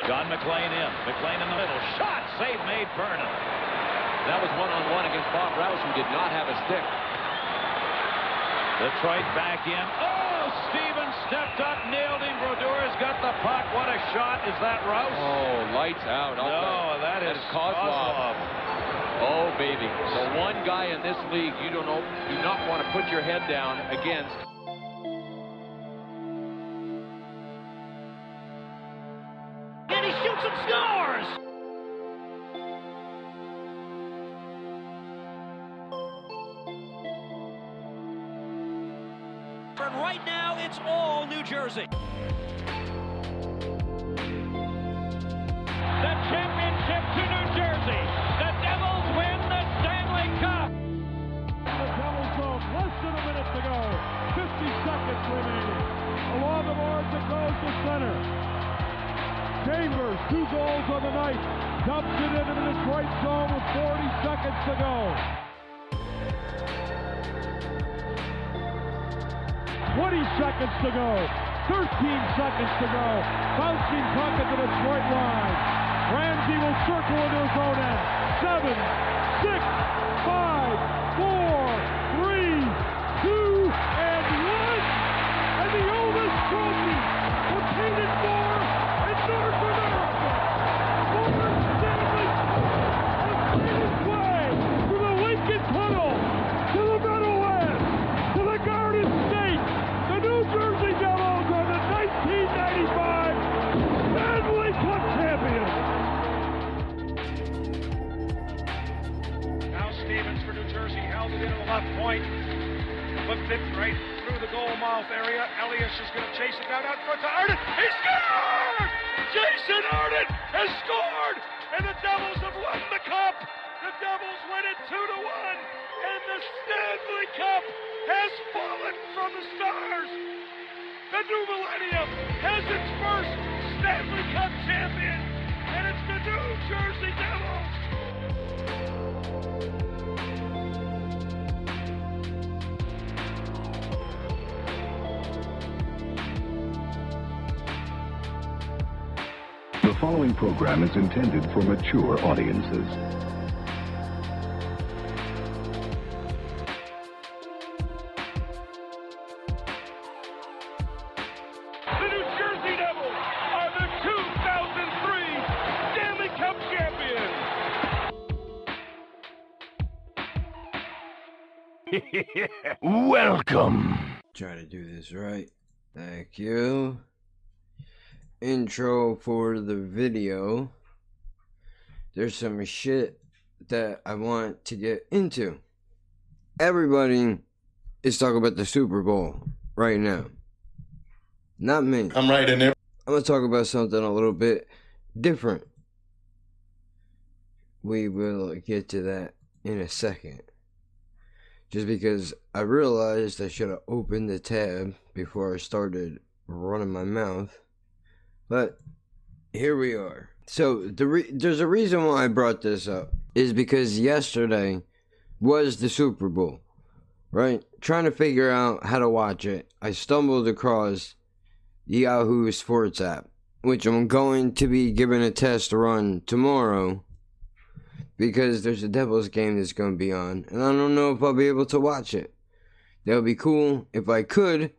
John McClain in. McClain in the middle. Shot! Save made Vernon. That was one-on-one against Bob Rouse, who did not have a stick. Detroit back in. Oh, Stevens stepped up, nailed him. Brodeur's got the puck. What a shot. Is that Rouse? Oh, lights out. No, that is Kozlov. Oh, baby. The one guy in this league you do not want to put your head down against. And he shoots and scores! And right now, it's all New Jersey. The championship to New Jersey. The Devils win the Stanley Cup. The Devils zone, less than a minute to go. 50 seconds remaining. Along the boards it goes to center. Chambers, 2 goals on the night. Dumps it into the Detroit zone with 40 seconds to go. 20 seconds to go. 13 seconds to go. Bouncing puck at the Detroit line. Ramsey will circle into his own end. 7, 6, 5, 4, 3, 2, and 1. And the oldest trophy repeated for in North America. Morgan Stanley has made his way to the Lincoln Tunnel, to the Meadow West, to the Garden State. The New Jersey Devils are the 1995 Stanley Cup champions. Now Stevens for New Jersey held it into the left point. Flipped it right through the goal mouth area. Elias is going to chase it down out front to Arden. He scored! Jason Arden has scored! And the Devils have won the Cup! The Devils win it 2-1! And the Stanley Cup has fallen from the stars! The new millennium has its first Stanley Cup champion! And it's the New Jersey Devils! The following program is intended for mature audiences. The New Jersey Devils are the 2003 Stanley Cup champions! Welcome. Try to do this right. Thank you. Intro for the video. There's some shit that I want to get into. Everybody is talking about the Super Bowl right now. Not me. I'm right in there. I'm gonna talk about something a little bit different. We will get to that in a second. Just because I realized I should have opened the tab before I started running my mouth. But here we are. So there's a reason why I brought this up. Is because yesterday was the Super Bowl. Right? Trying to figure out how to watch it. I stumbled across the Yahoo Sports app. Which I'm going to be giving a test run tomorrow. Because there's a Devils game that's going to be on. And I don't know if I'll be able to watch it. That would be cool if I could.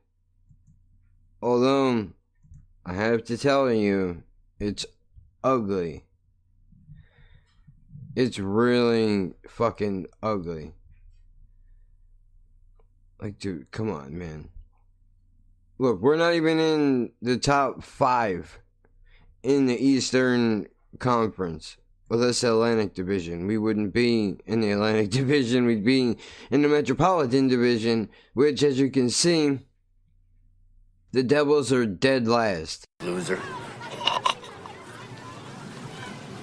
Although I have to tell you, it's ugly. It's really fucking ugly. Like, dude, come on, man. Look, we're not even in the top 5 in the Eastern Conference. Well, that's the Atlantic Division. We wouldn't be in the Atlantic Division. We'd be in the Metropolitan Division, which, as you can see, the Devils are dead last. Loser.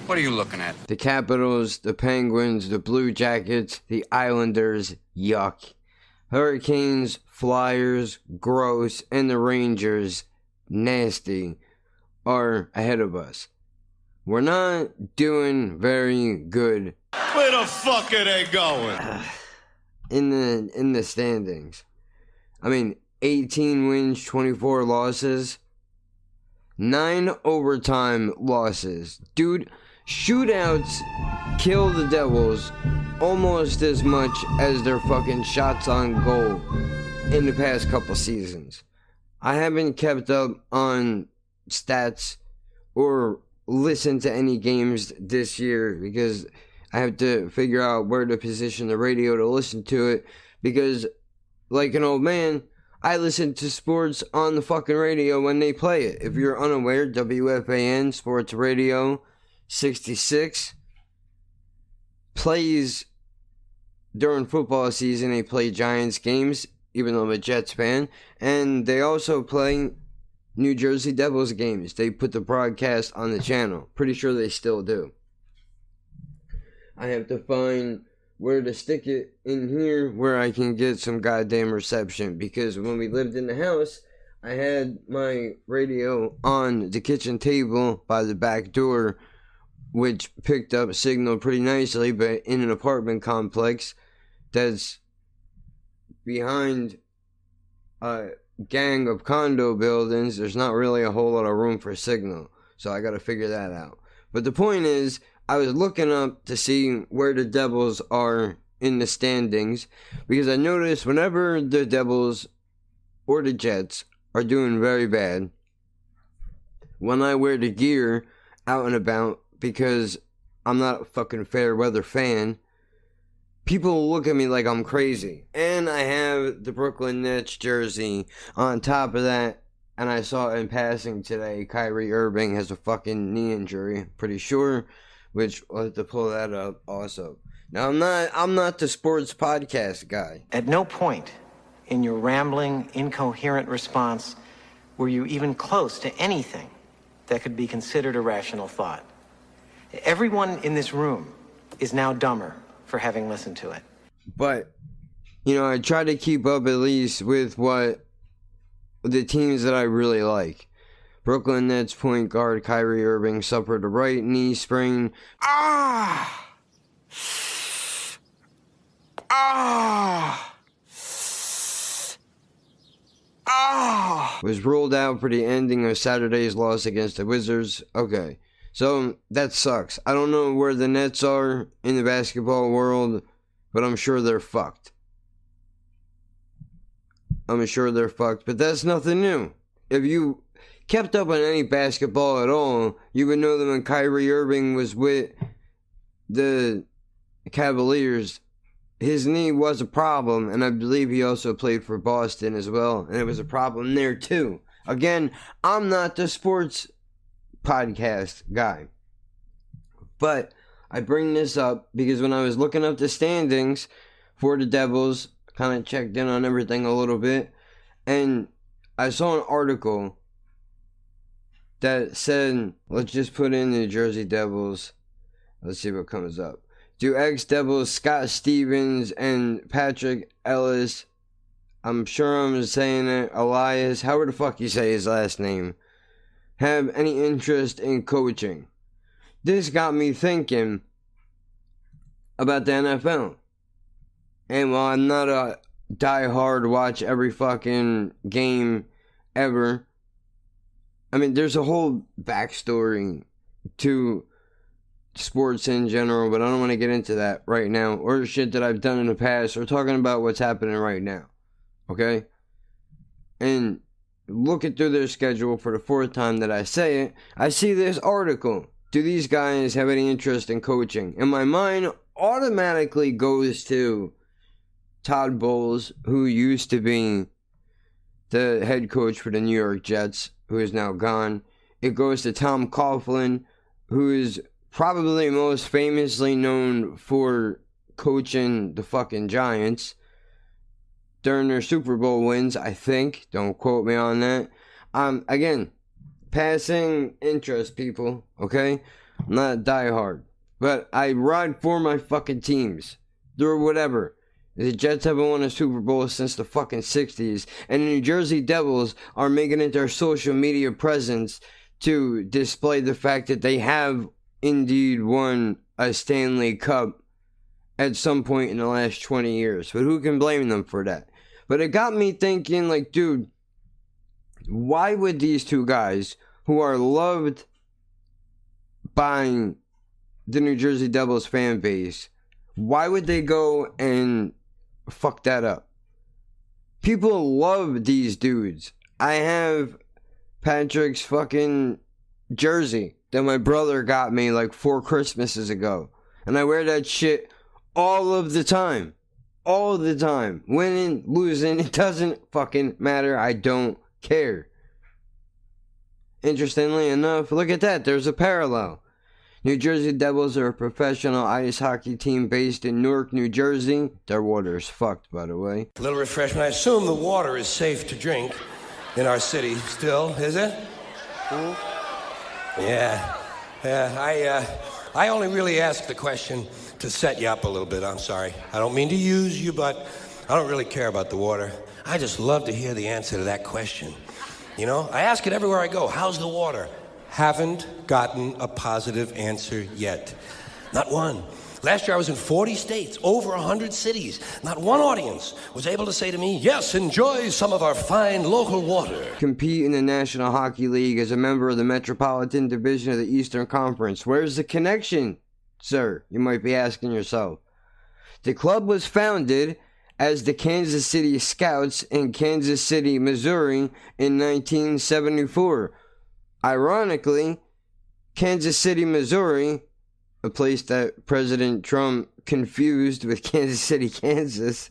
What are you looking at? The Capitals, the Penguins, the Blue Jackets, the Islanders, yuck. Hurricanes, Flyers, gross, and the Rangers, nasty, are ahead of us. We're not doing very good. Where the fuck are they going? In the standings. I mean, 18 wins, 24 losses. 9 overtime losses. Dude, shootouts kill the Devils almost as much as their fucking shots on goal in the past couple seasons. I haven't kept up on stats or listened to any games this year because I have to figure out where to position the radio to listen to it, because like an old man, I listen to sports on the fucking radio when they play it. If you're unaware, WFAN Sports Radio 66 plays during football season. They play Giants games, even though I'm a Jets fan. And they also play New Jersey Devils games. They put the broadcast on the channel. Pretty sure they still do. I have to find where to stick it in here where I can get some goddamn reception, because when we lived in the house, I had my radio on the kitchen table by the back door, which picked up signal pretty nicely, but in an apartment complex that's behind a gang of condo buildings, there's not really a whole lot of room for signal, so I gotta figure that out. But the point is, I was looking up to see where the Devils are in the standings, because I noticed whenever the Devils or the Jets are doing very bad, when I wear the gear out and about, because I'm not a fucking fair weather fan, people look at me like I'm crazy. And I have the Brooklyn Nets jersey on top of that, and I saw in passing today, Kyrie Irving has a fucking knee injury, pretty sure. Which I'll have to pull that up also. Now I'm not the sports podcast guy. At no point in your rambling, incoherent response were you even close to anything that could be considered a rational thought. Everyone in this room is now dumber for having listened to it. But, you know, I try to keep up at least with what the teams that I really like. Brooklyn Nets point guard Kyrie Irving suffered a right knee sprain. Was ruled out for the ending of Saturday's loss against the Wizards. Okay, so that sucks. I don't know where the Nets are in the basketball world, but I'm sure they're fucked. But that's nothing new. If you kept up on any basketball at all, you would know that when Kyrie Irving was with the Cavaliers, his knee was a problem, and I believe he also played for Boston as well, and it was a problem there too. Again, I'm not the sports podcast guy, but I bring this up because when I was looking up the standings for the Devils, kind of checked in on everything a little bit, and I saw an article that said, let's just put in the Jersey Devils. Let's see what comes up. Do ex-Devils Scott Stevens and Patrick Ellis, I'm sure I'm saying it, Elias, however the fuck you say his last name, have any interest in coaching? This got me thinking about the NFL. And while I'm not a die-hard watch every fucking game ever, I mean, there's a whole backstory to sports in general, but I don't want to get into that right now, or shit that I've done in the past. We're talking about what's happening right now, okay? And looking through their schedule for the fourth time that I say it, I see this article. Do these guys have any interest in coaching? And my mind automatically goes to Todd Bowles, who used to be the head coach for the New York Jets, who is now gone. It goes to Tom Coughlin, who is probably most famously known for coaching the fucking Giants during their Super Bowl wins, I think. Don't quote me on that. Again, passing interest, people, okay? I'm not a diehard, but I ride for my fucking teams. Or whatever. The Jets haven't won a Super Bowl since the fucking 60s, and the New Jersey Devils are making it their social media presence to display the fact that they have indeed won a Stanley Cup at some point in the last 20 years. But who can blame them for that? But it got me thinking, like, dude, why would these two guys, who are loved by the New Jersey Devils fan base, why would they go and fuck that up? People love these dudes. I have Patrick's fucking jersey that my brother got me like 4 Christmases ago. And I wear that shit all of the time. All the time. Winning, losing, it doesn't fucking matter. I don't care. Interestingly enough, look at that. There's a parallel. New Jersey Devils are a professional ice hockey team based in Newark, New Jersey. Their water is fucked, by the way. A little refreshment. I assume the water is safe to drink in our city still, is it? Yeah. I only really asked the question to set you up a little bit. I'm sorry. I don't mean to use you, but I don't really care about the water. I just love to hear the answer to that question. You know, I ask it everywhere I go. How's the water? Haven't gotten a positive answer yet. Not one. Last year I was in 40 states, over 100 cities. Not one audience was able to say to me, yes, enjoy some of our fine local water. Compete in the National Hockey League as a member of the Metropolitan Division of the Eastern Conference. Where's the connection, sir? You might be asking yourself. The club was founded as the Kansas City Scouts in Kansas City, Missouri in 1974. Ironically, Kansas City, Missouri, a place that President Trump confused with Kansas City, Kansas,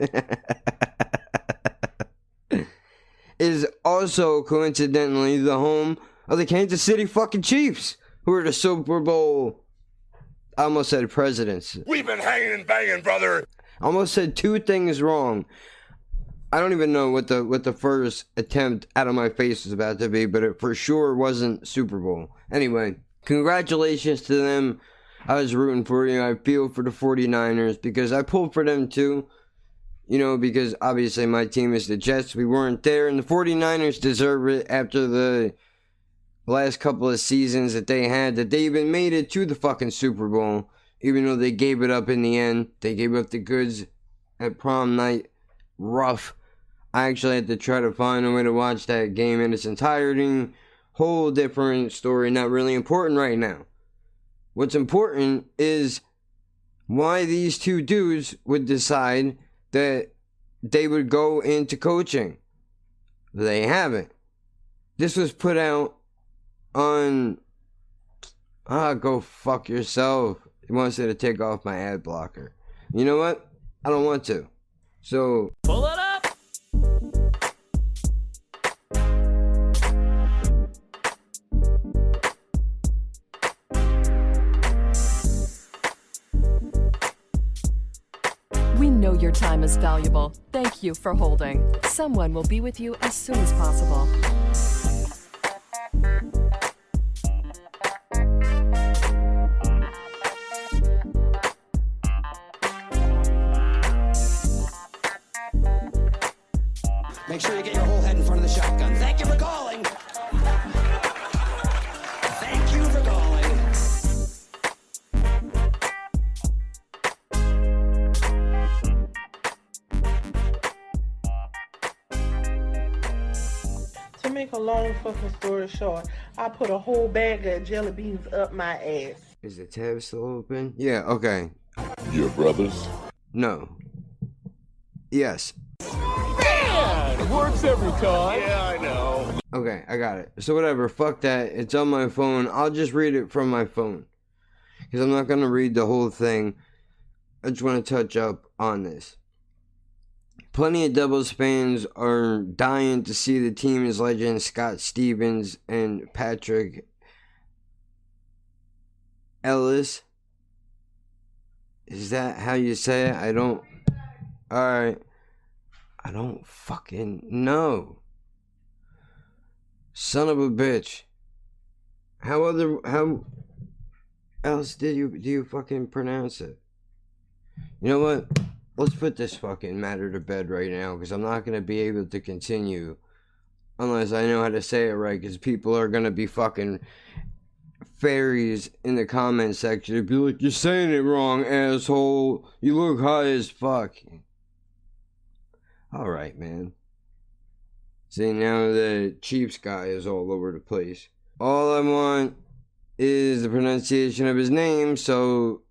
is also coincidentally the home of the Kansas City fucking Chiefs, who are the Super Bowl, I almost said presidents. We've been hanging and banging, brother. I almost said 2 things wrong. I don't even know what the first attempt out of my face was about to be, but it for sure wasn't Super Bowl. Anyway, congratulations to them. I was rooting for you. I feel for the 49ers because I pulled for them too. You know, because obviously my team is the Jets. We weren't there, and the 49ers deserve it after the last couple of seasons that they had, that they even made it to the fucking Super Bowl, even though they gave it up in the end. They gave up the goods at prom night. Rough. I actually had to try to find a way to watch that game in its entirety. Whole different story, not really important right now. What's important is why these 2 dudes would decide that they would go into coaching. They haven't. This was put out on... go fuck yourself. He wants you to take off my ad blocker. You know what? I don't want to. So... Pull it up! We know your time is valuable. Thank you for holding. Someone will be with you as soon as possible. Make sure you get your whole head in front of the shotgun. Thank you for calling. Thank you for calling. To make a long fucking story short, I put a whole bag of jelly beans up my ass. Is the tab still open? Yeah, okay. Your brothers? No. Yes. Man, it works every time. Yeah, I know. Okay, I got it. So whatever, fuck that. It's on my phone. I'll just read it from my phone. Because I'm not going to read the whole thing. I just want to touch up on this. Plenty of Devils fans are dying to see the team's legends Scott Stevens and Patrick Ellis. Is that how you say it? I don't... Alright. I don't fucking know. Son of a bitch. How else do you fucking pronounce it? You know what? Let's put this fucking matter to bed right now, because I'm not going to be able to continue unless I know how to say it right, because people are going to be fucking fairies in the comment section. They'd be like, you're saying it wrong, asshole. You look high as fuck. Alright, man. See, now the Chiefs guy is all over the place. All I want is the pronunciation of his name, so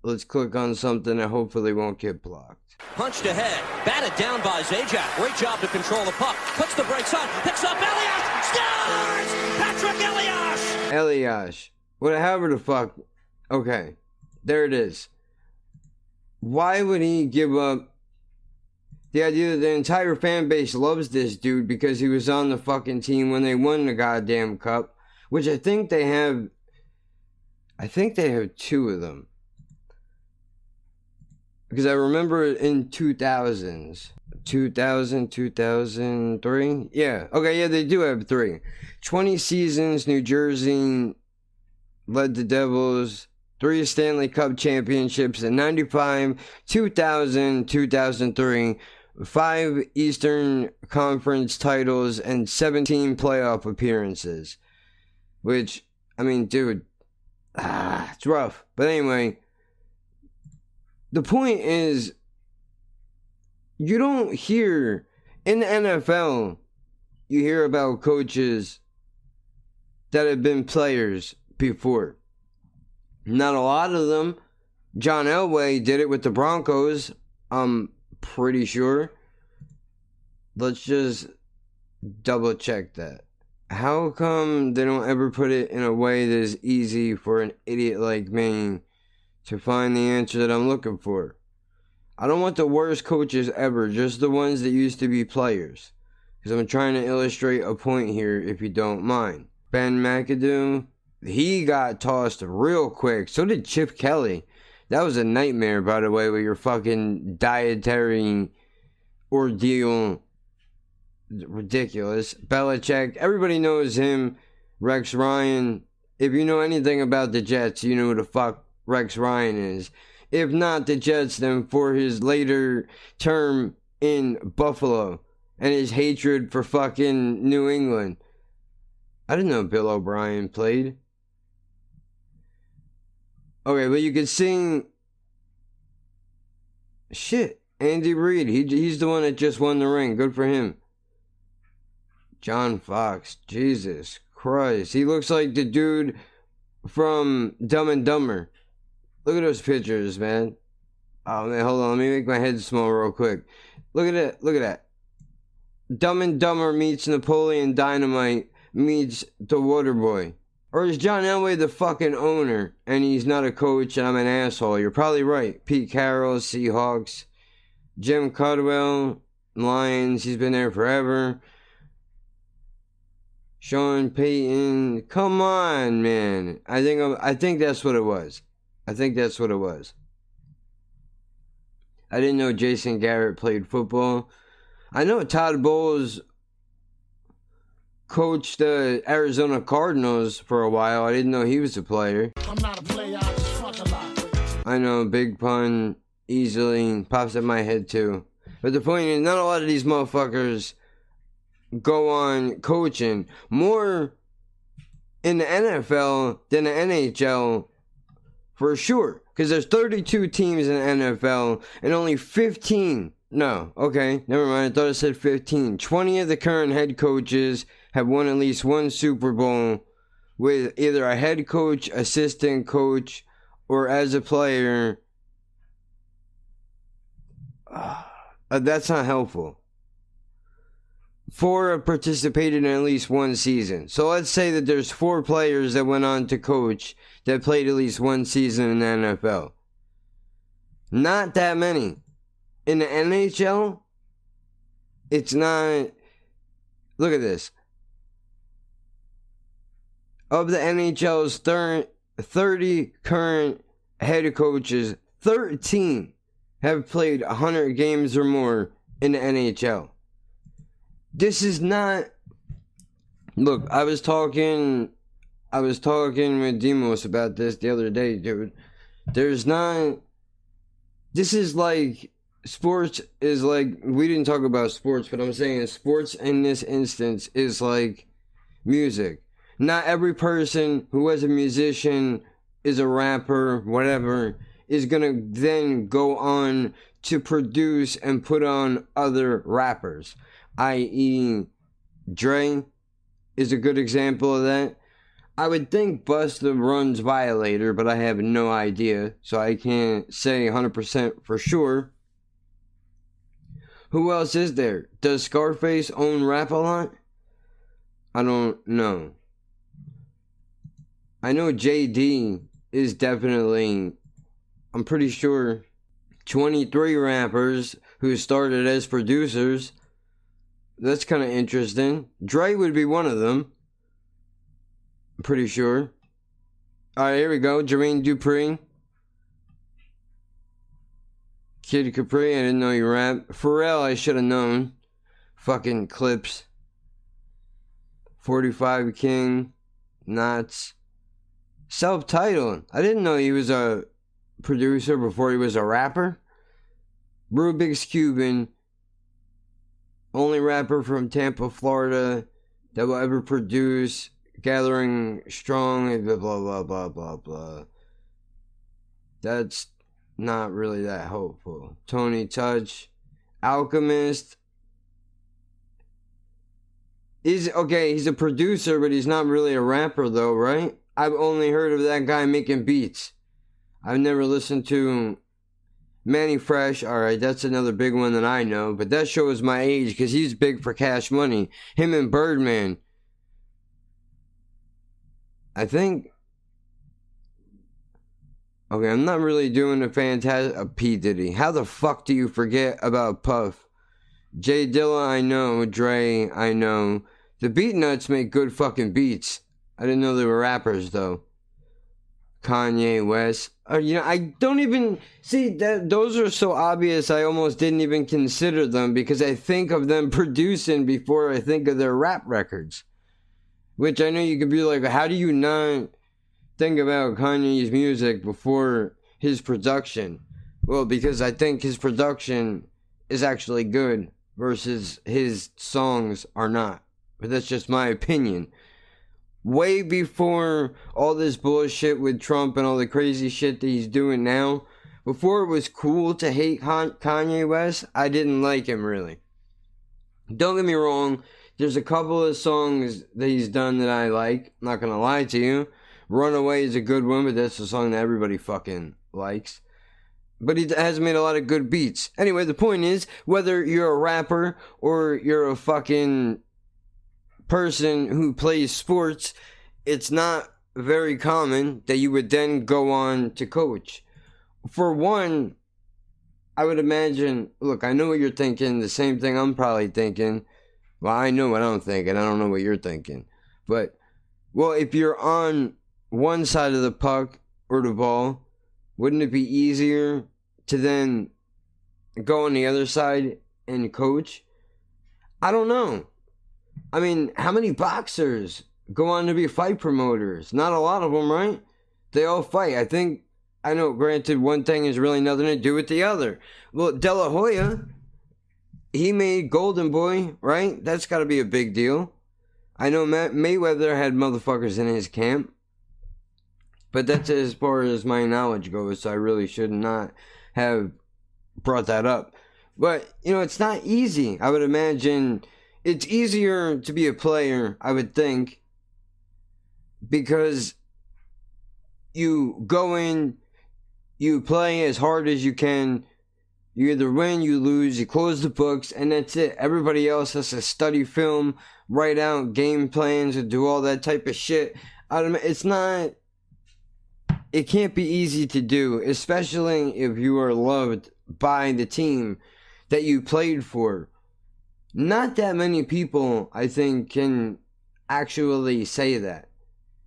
let's click on something that hopefully won't get blocked. Punched ahead, batted down by Zajac. Great job to control the puck. Puts the brakes on, picks up Elias, scores! Patrick Elias! Elias. Whatever the fuck. Okay, there it is. Why would he give up the idea that the entire fan base loves this dude because he was on the fucking team when they won the goddamn cup, which I think they have 2 of them. Because I remember in 2000, 2003? Yeah. Okay, yeah, they do have 3. 20 seasons, New Jersey led the Devils, 3 Stanley Cup championships in 95, 2000, 2003, 5 Eastern Conference titles, and 17 playoff appearances. Which, I mean, dude, it's rough. But anyway, the point is, you don't hear, in the NFL, you hear about coaches that have been players before. Not a lot of them. John Elway did it with the Broncos, I'm pretty sure. Let's just double check that. How come they don't ever put it in a way that is easy for an idiot like me to find the answer that I'm looking for? I don't want the worst coaches ever, just the ones that used to be players. Because I'm trying to illustrate a point here, if you don't mind. Ben McAdoo, he got tossed real quick. So did Chip Kelly. That was a nightmare, by the way, with your fucking dietary ordeal. Ridiculous. Belichick, everybody knows him. Rex Ryan. If you know anything about the Jets, you know who the fuck Rex Ryan is. If not the Jets, then for his later term in Buffalo and his hatred for fucking New England. I didn't know Bill O'Brien played. Okay, but you could sing. Shit, Andy Reid. He's the one that just won the ring. Good for him. John Fox. Jesus Christ. He looks like the dude from Dumb and Dumber. Look at those pictures, man. Oh, man, hold on. Let me make my head small real quick. Look at it. Look at that. Dumb and Dumber meets Napoleon Dynamite meets the Waterboy. Or is John Elway the fucking owner and he's not a coach and I'm an asshole? You're probably right. Pete Carroll, Seahawks. Jim Caldwell, Lions. He's been there forever. Sean Payton. Come on, man. I think that's what it was. I didn't know Jason Garrett played football. I know Todd Bowles coached the Arizona Cardinals for a while. I didn't know he was a player. I'm not a player, I just fuck a lot. I know, big pun easily pops in my head too. But the point is, not a lot of these motherfuckers go on coaching. More in the NFL than the NHL. For sure. Because there's 32 teams in the NFL and only 15. No, okay, never mind. I thought it said 15. 20 of the current head coaches have won at least one Super Bowl with either a head coach, assistant coach, or as a player. That's not helpful. 4 have participated in at least one season. So let's say that there's 4 players that went on to coach that played at least one season in the NFL. Not that many. In the NHL, it's not. Look at this. Of the NHL's 30 current head coaches, 13 have played 100 games or more in the NHL. This is not. Look, I was talking with Demos about this the other day, dude. This is like, sports is like, we didn't talk about sports, but I'm saying sports in this instance is like music. Not every person who was a musician, is a rapper, whatever, is gonna then go on to produce and put on other rappers, i.e. Dre is a good example of that. I would think Busta runs Violator, but I have no idea, so I can't say 100% for sure. Who else is there? Does Scarface own Rap a Lot? I don't know. I know JD is definitely, I'm pretty sure, 23 rappers who started as producers. That's kind of interesting. Dre would be one of them. I'm pretty sure. Alright, here we go. Jermaine Dupri. Kid Capri, I didn't know you rap. Pharrell, I should have known. Fucking Clips. 45 King. Knots. Self-titled. I didn't know he was a producer before he was a rapper. Rubik's Cuban. Only rapper from Tampa, Florida that will ever produce. Gathering Strong. Blah, blah, blah, blah, blah, blah. That's not really that hopeful. Tony Touch. Alchemist. He's a producer, but he's not really a rapper though, right? I've only heard of that guy making beats. I've never listened to Manny Fresh. Alright, that's another big one that I know, but that shows my age because he's big for Cash Money. Him and Birdman. I think. Okay, I'm not really doing a fantastic. P. Diddy. How the fuck do you forget about Puff? Jay Dilla, I know. Dre, I know. The Beatnuts make good fucking beats. I didn't know they were rappers though. Kanye West. I don't even see that. Those are so obvious. I almost didn't even consider them because I think of them producing before I think of their rap records. Which I know you could be like, how do you not think about Kanye's music before his production? Well, because I think his production is actually good versus his songs are not. But that's just my opinion. Way before all this bullshit with Trump and all the crazy shit that he's doing now, before it was cool to hate Kanye West, I didn't like him really. Don't get me wrong. There's a couple of songs that he's done that I like. I'm not gonna lie to you. Runaway is a good one, but that's a song that everybody fucking likes. But he has made a lot of good beats. Anyway, the point is, whether you're a rapper or you're a fucking person who plays sports, it's not very common that you would then go on to coach. For one, I would imagine, look, I know what you're thinking, the same thing I'm probably thinking. Well, I know what I'm thinking. I don't know what you're thinking. But, well, if you're on one side of the puck or the ball, wouldn't it be easier to then go on the other side and coach? I don't know. I mean, how many boxers go on to be fight promoters? Not a lot of them, right? They all fight. I know, granted, one thing has really nothing to do with the other. Well, De La Hoya, he made Golden Boy, right? That's got to be a big deal. I know Mayweather had motherfuckers in his camp. But that's as far as my knowledge goes, so I really should not have brought that up. But, it's not easy. I would imagine it's easier to be a player, I would think, because you go in, you play as hard as you can. You either win, you lose, you close the books, and that's it. Everybody else has to study film, write out game plans, and do all that type of shit. It can't be easy to do, especially if you are loved by the team that you played for. Not that many people, I think, can actually say that.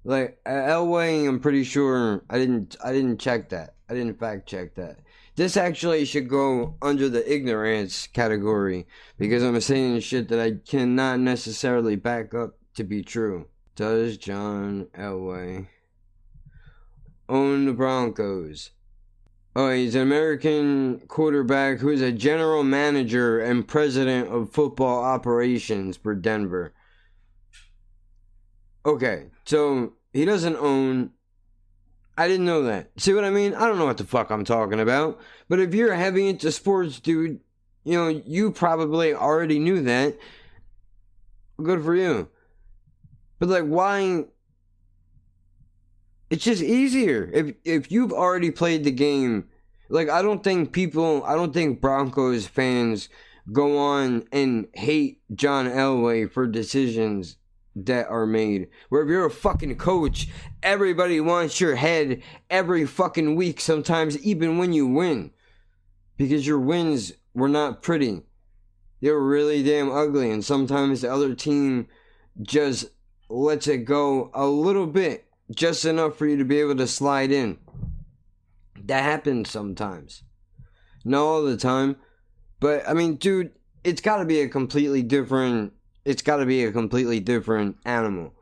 Like, Elway, I'm pretty sure, I didn't check that. I didn't fact check that. This actually should go under the ignorance category, because I'm saying shit that I cannot necessarily back up to be true. Does John Elway own the Broncos? Oh, he's an American quarterback who's a general manager and president of football operations for Denver. Okay, so he doesn't own I didn't know that. See what I mean? I don't know what the fuck I'm talking about. But if you're heavy into sports, dude, you know, you probably already knew that. Good for you. But like, why? It's just easier. If you've already played the game, like, I don't think Broncos fans go on and hate John Elway for decisions that are made. Where if you're a fucking coach, everybody wants your head every fucking week, sometimes even when you win. Because your wins were not pretty. They were really damn ugly, and sometimes the other team just lets it go a little bit, just enough for you to be able to slide in. That happens sometimes. Not all the time. But, I mean, dude, it's got to be a completely different animal.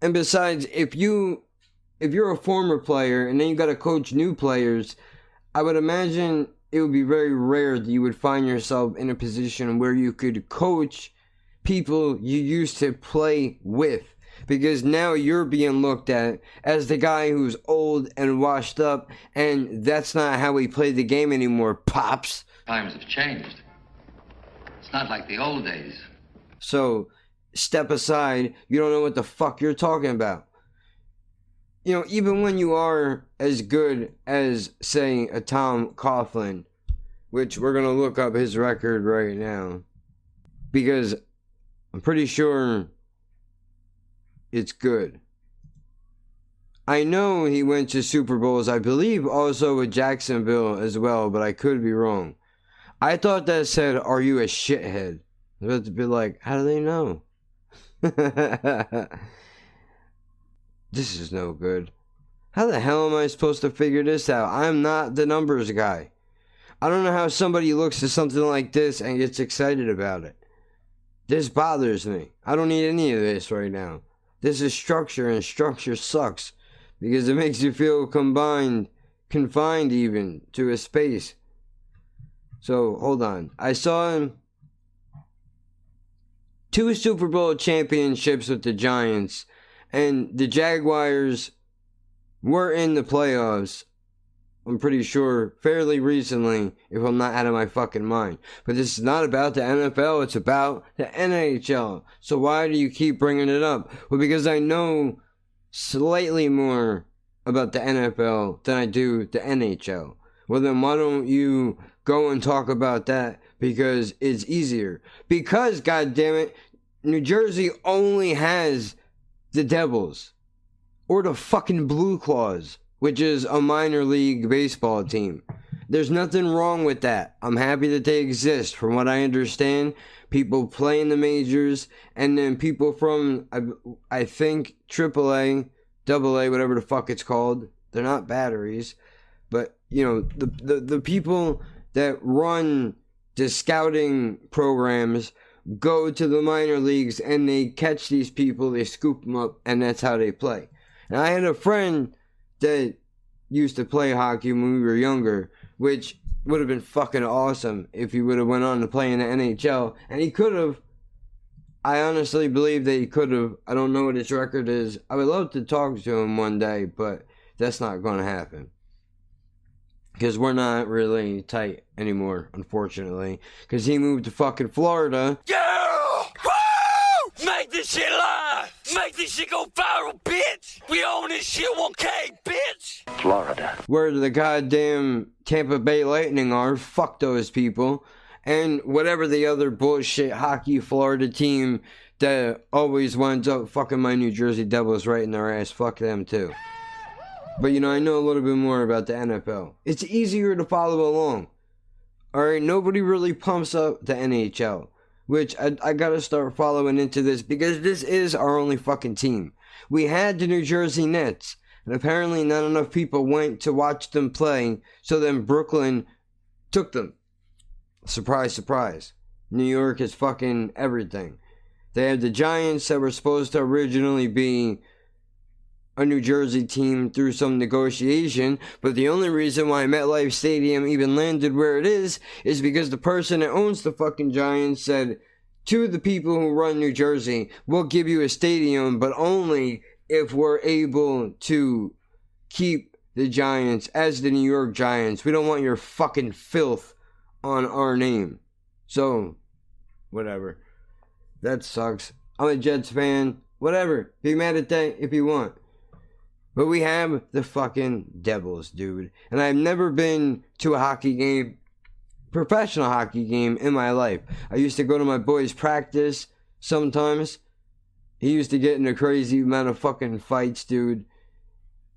And besides, if you're a former player and then you got to coach new players, I would imagine it would be very rare that you would find yourself in a position where you could coach people you used to play with. Because now you're being looked at as the guy who's old and washed up, and that's not how we play the game anymore, Pops. Times have changed. It's not like the old days. So, step aside. You don't know what the fuck you're talking about. You know, even when you are as good as, say, a Tom Coughlin, which we're going to look up his record right now, because I'm pretty sure it's good. I know he went to Super Bowls, I believe also with Jacksonville as well, but I could be wrong. I thought that said, "Are you a shithead?" I was about to be like, how do they know? This is no good. How the hell am I supposed to figure this out? I'm not the numbers guy. I don't know how somebody looks at something like this and gets excited about it. This bothers me. I don't need any of this right now. This is structure, and structure sucks. Because it makes you feel confined even, to a space. So, hold on. I saw 2 Super Bowl championships with the Giants, and the Jaguars were in the playoffs, I'm pretty sure, fairly recently, if I'm not out of my fucking mind. But this is not about the NFL, it's about the NHL. So why do you keep bringing it up? Well, because I know slightly more about the NFL than I do the NHL. Well, then why don't you go and talk about that? Because it's easier. Because, goddammit, New Jersey only has the Devils. Or the fucking Blue Claws, which is a minor league baseball team. There's nothing wrong with that. I'm happy that they exist. From what I understand, people play in the majors, and then people from, I think, AAA, AA, whatever the fuck it's called. They're not batteries. But, you know, the people that run the scouting programs go to the minor leagues, and they catch these people, they scoop them up, and that's how they play. And I had a friend that used to play hockey when we were younger, which would have been fucking awesome if he would have went on to play in the NHL. And he could have. I honestly believe that he could have. I don't know what his record is. I would love to talk to him one day, but that's not going to happen. Because we're not really tight anymore, unfortunately. Because he moved to fucking Florida. Yeah! Woo! Make this shit live! Make this shit go viral, bitch! We own this shit 1K, bitch! Florida. Where the goddamn Tampa Bay Lightning are. Fuck those people. And whatever the other bullshit hockey Florida team that always winds up fucking my New Jersey Devils right in their ass. Fuck them too. But, you know, I know a little bit more about the NFL. It's easier to follow along. Alright, nobody really pumps up the NHL. Which, I gotta start following into this, because this is our only fucking team. We had the New Jersey Nets, and apparently not enough people went to watch them play, so then Brooklyn took them. Surprise, surprise. New York is fucking everything. They had the Giants that were supposed to originally be a New Jersey team through some negotiation, but the only reason why MetLife Stadium even landed where it is because the person that owns the fucking Giants said to the people who run New Jersey, we'll give you a stadium, but only if we're able to keep the Giants as the New York Giants. We don't want your fucking filth on our name. So, whatever. That sucks. I'm a Jets fan. Whatever. Be mad at that if you want. But we have the fucking Devils, dude. And I've never been to a hockey game, professional hockey game, in my life. I used to go to my boy's practice sometimes. He used to get in a crazy amount of fucking fights, dude.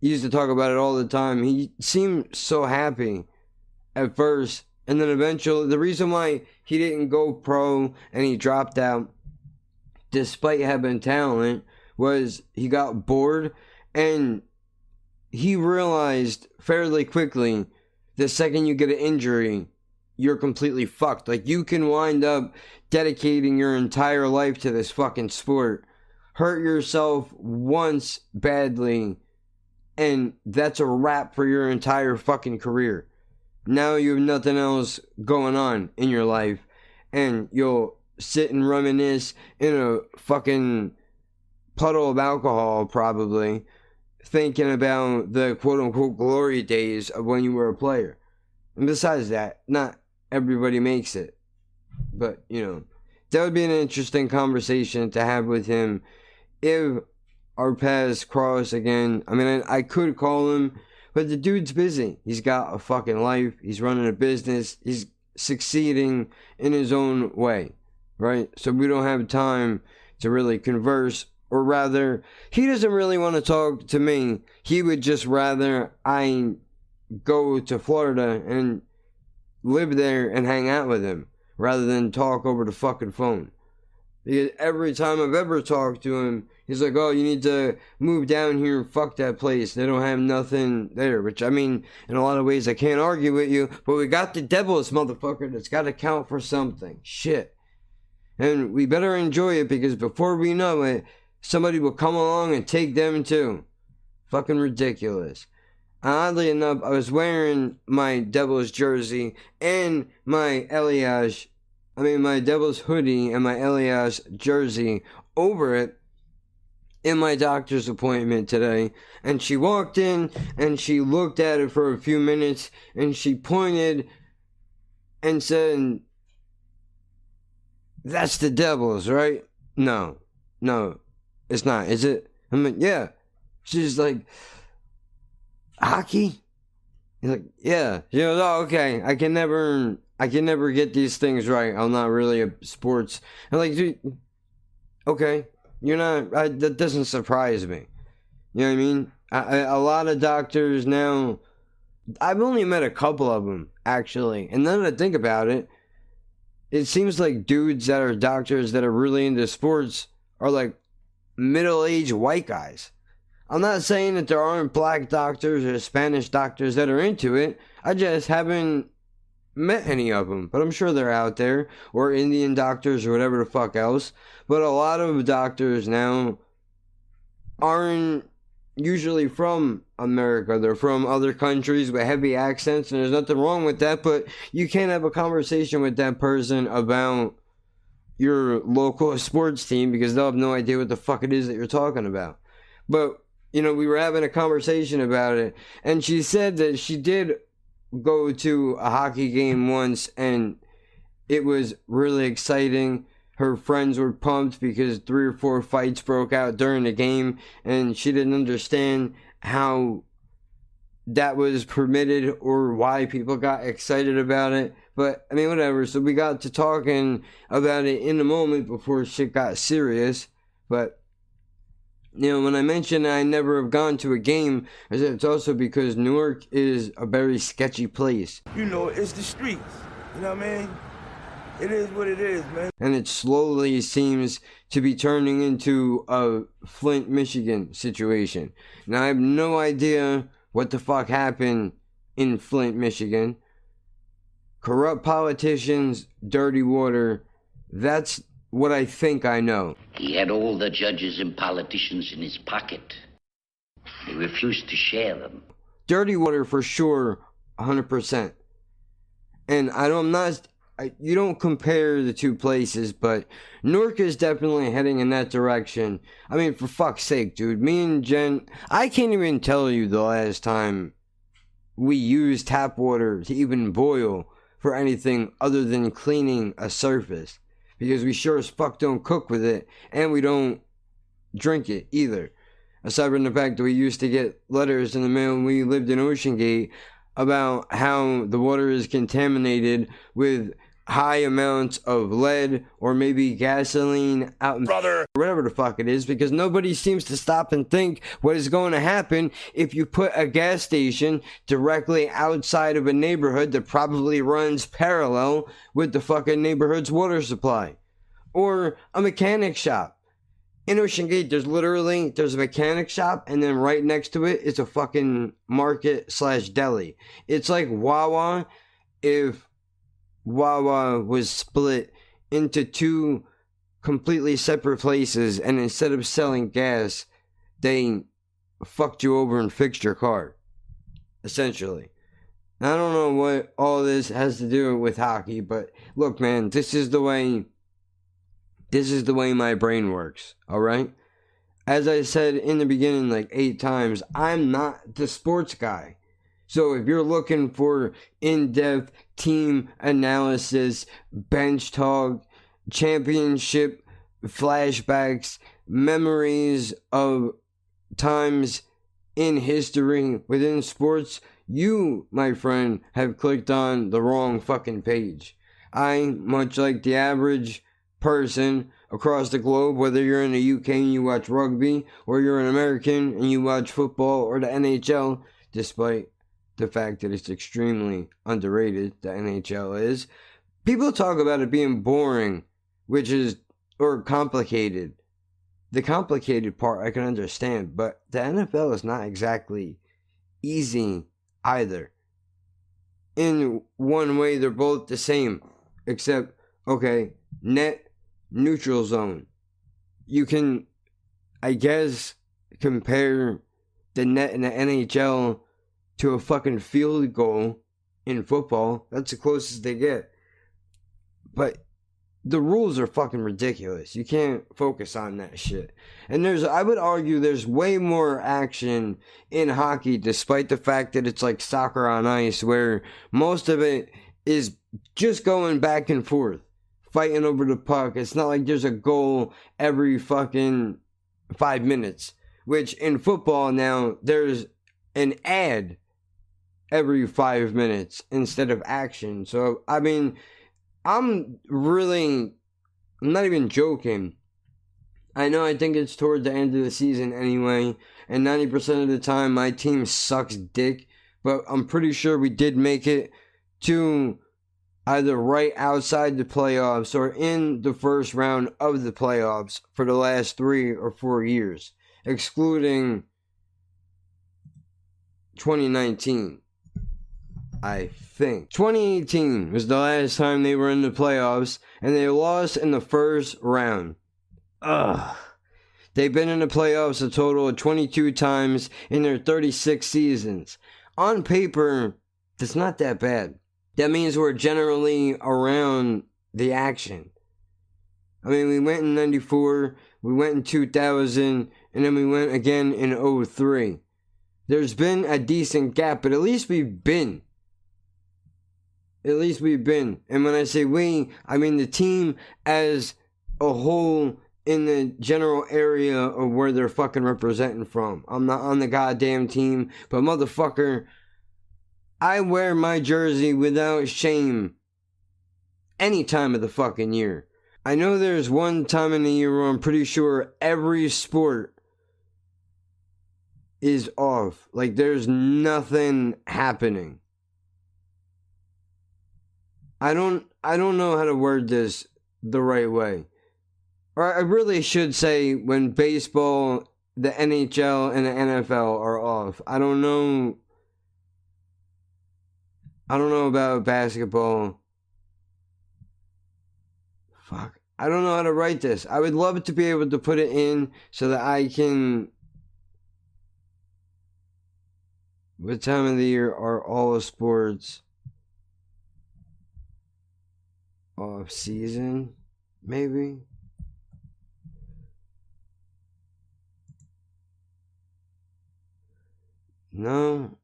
He used to talk about it all the time. He seemed so happy at first. And then eventually, the reason why he didn't go pro and he dropped out, despite having talent, was he got bored. And he realized fairly quickly, the second you get an injury, you're completely fucked. Like, you can wind up dedicating your entire life to this fucking sport, hurt yourself once badly, and that's a wrap for your entire fucking career. Now you have nothing else going on in your life, and you'll sit and reminisce in a fucking puddle of alcohol, probably, thinking about the quote-unquote glory days of when you were a player. And besides that, not everybody makes it. But, you know, that would be an interesting conversation to have with him if our paths cross again. I mean, I could call him, but the dude's busy. He's got a fucking life. He's running a business. He's succeeding in his own way, right? So we don't have time to really converse. Or rather, he doesn't really want to talk to me. He would just rather I go to Florida and live there and hang out with him, rather than talk over the fucking phone. Because every time I've ever talked to him, he's like, oh, you need to move down here and fuck that place. They don't have nothing there. Which, I mean, in a lot of ways I can't argue with you, but we got the Devils, motherfucker. That's got to count for something. Shit. And we better enjoy it, because before we know it, somebody will come along and take them too. Fucking ridiculous. Oddly enough, I was wearing my Devils jersey and my my Devils hoodie and my Elias jersey over it in my doctor's appointment today. And she walked in and she looked at it for a few minutes and she pointed and said, "That's the Devils, right?" No, it's not, is it? I mean, yeah. She's like, "Hockey?" He's like, "Yeah." She goes, "Oh, okay. I can never get these things right. I'm not really a sports." I'm like, "Dude, okay. You're not, that doesn't surprise me." You know what I mean? A lot of doctors now, I've only met a couple of them, actually. And then I think about it, it seems like dudes that are doctors that are really into sports are like middle-aged white guys. I'm not saying that there aren't black doctors or Spanish doctors that are into it. I just haven't met any of them. But I'm sure they're out there. Or Indian doctors or whatever the fuck else. But a lot of doctors now aren't usually from America. They're from other countries with heavy accents. And there's nothing wrong with that. But you can't have a conversation with that person about your local sports team because they'll have no idea what the fuck it is that you're talking about. But, you know, we were having a conversation about it, and she said that she did go to a hockey game once, and it was really exciting. Her friends were pumped because 3 or 4 fights broke out during the game, and she didn't understand how that was permitted or why people got excited about it. But, I mean, whatever. So we got to talking about it in the moment before shit got serious. But, you know, when I mentioned I never have gone to a game, I said it's also because Newark is a very sketchy place. You know, it's the streets. You know what I mean? It is what it is, man. And it slowly seems to be turning into a Flint, Michigan situation. Now, I have no idea what the fuck happened in Flint, Michigan. Corrupt politicians, dirty water. That's what I think I know. He had all the judges and politicians in his pocket. He refused to share them. Dirty water for sure, 100%. And you don't compare the two places, but Newark is definitely heading in that direction. I mean, for fuck's sake, dude. Me and Jen, I can't even tell you the last time we use tap water to even boil for anything other than cleaning a surface. Because we sure as fuck don't cook with it, and we don't drink it either. Aside from the fact that we used to get letters in the mail when we lived in Ocean Gate about how the water is contaminated with high amounts of lead or maybe gasoline out in Brother, whatever the fuck it is, because nobody seems to stop and think what is going to happen if you put a gas station directly outside of a neighborhood that probably runs parallel with the fucking neighborhood's water supply, or a mechanic shop. In Ocean Gate, there's a mechanic shop, and then right next to it is a fucking market/deli. It's like Wawa if Wawa was split into two completely separate places, and instead of selling gas, they fucked you over and fixed your car. Essentially. I don't know what all this has to do with hockey, but look, man, this is the way my brain works, alright? As I said in the beginning like 8 times, I'm not the sports guy. So if you're looking for in-depth team analysis, bench talk, championship flashbacks, memories of times in history within sports, you, my friend, have clicked on the wrong fucking page. I, much like the average person across the globe, whether you're in the UK and you watch rugby, or you're an American and you watch football or the NHL, despite the fact that it's extremely underrated, the NHL is. People talk about it being boring, or complicated. The complicated part I can understand, but the NFL is not exactly easy either. In one way, they're both the same, except, okay, net, neutral zone. You can, I guess, compare the net in the NHL to a fucking field goal in football. That's the closest they get. But the rules are fucking ridiculous. You can't focus on that shit. And I would argue there's way more action in hockey, despite the fact that it's like soccer on ice, where most of it is just going back and forth, fighting over the puck. It's not like there's a goal every fucking 5 minutes, which in football now there's an ad every 5 minutes instead of action. So, I mean, I'm not even joking. I know I think it's toward the end of the season anyway, and 90% of the time my team sucks dick, but I'm pretty sure we did make it to either right outside the playoffs or in the first round of the playoffs for the last 3 or 4 years, excluding 2019. I think 2018 was the last time they were in the playoffs, and they lost in the first round. Ugh. They've been in the playoffs a total of 22 times in their 36 seasons. On paper, that's not that bad. That means we're generally around the action. I mean, we went in 94, we went in 2000, and then we went again in 03. There's been a decent gap, but at least we've been. At least we've been. And when I say we, I mean the team as a whole in the general area of where they're fucking representing from. I'm not on the goddamn team, but motherfucker, I wear my jersey without shame any time of the fucking year. I know there's one time in the year where I'm pretty sure every sport is off. Like, there's nothing happening. I don't know how to word this the right way. Or I really should say when baseball, the NHL, and the NFL are off. I don't know about basketball. Fuck. I don't know how to write this. I would love to be able to put it in so that I can... What time of the year are all sports off season? Maybe? No.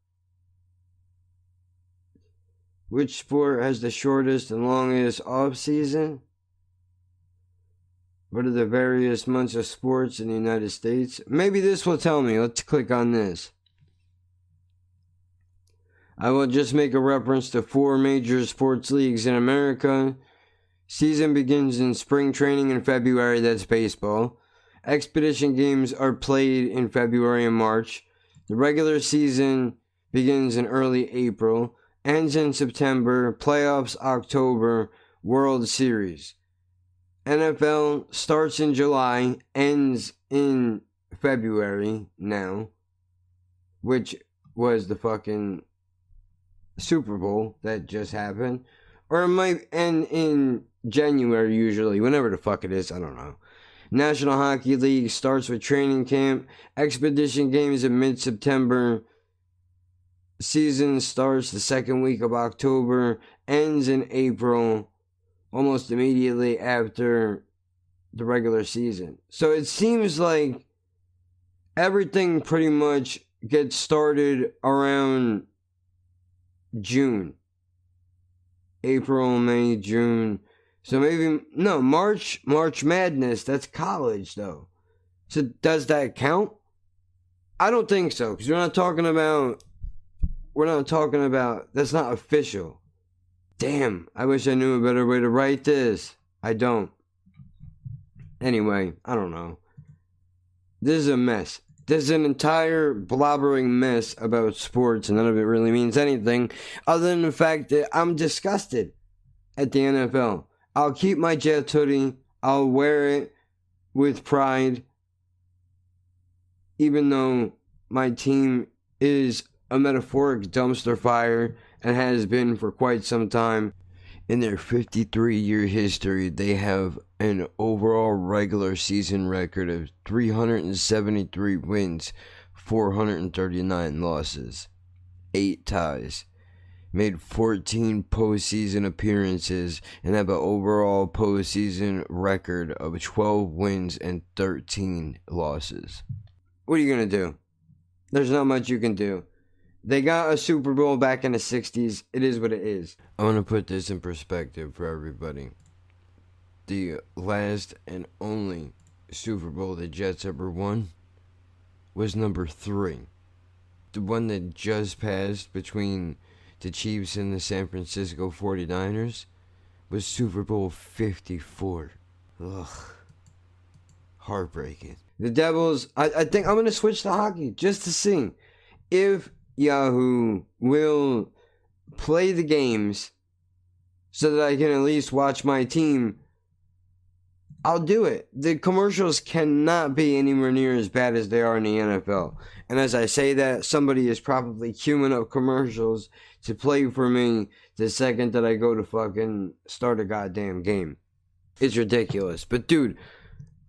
Which sport has the shortest and longest off-season? What are the various months of sports in the United States? Maybe this will tell me. Let's click on this. I will just make a reference to 4 major sports leagues in America. Season begins in spring training in February. That's baseball. Expedition games are played in February and March. The regular season begins in early April. Ends in September. Playoffs October. World Series. NFL starts in July, ends in February now, which was the fucking Super Bowl that just happened. Or it might end in January usually, whenever the fuck it is, I don't know. National Hockey League starts with training camp. Expedition games in mid-September. Season starts the second week of October, ends in April, almost immediately after the regular season. So it seems like everything pretty much gets started around June. April, May, June. So maybe, no, March Madness, that's college though. So does that count? I don't think so, because we're not talking about, that's not official. Damn, I wish I knew a better way to write this. I don't. Anyway, I don't know. This is a mess. This is an entire blobbering mess about sports, and none of it really means anything other than the fact that I'm disgusted at the NFL. I'll keep my Jets hoodie. I'll wear it with pride, even though my team is a metaphoric dumpster fire and has been for quite some time. In their 53-year history, they have an overall regular season record of 373 wins, 439 losses, 8 ties, made 14 postseason appearances, and have an overall postseason record of 12 wins and 13 losses. What are you going to do? There's not much you can do. They got a Super Bowl back in the 60s. It is what it is. I want to put this in perspective for everybody. The last and only Super Bowl the Jets ever won was number 3. The one that just passed between the Chiefs and the San Francisco 49ers was Super Bowl 54. Ugh. Heartbreaking. The Devils, I think I'm going to switch to hockey just to see if Yahoo will play the games so that I can at least watch my team. I'll do it. The commercials cannot be anywhere near as bad as they are in the NFL. And as I say that, somebody is probably queuing up commercials to play for me the second that I go to fucking start a goddamn game. It's ridiculous. But dude,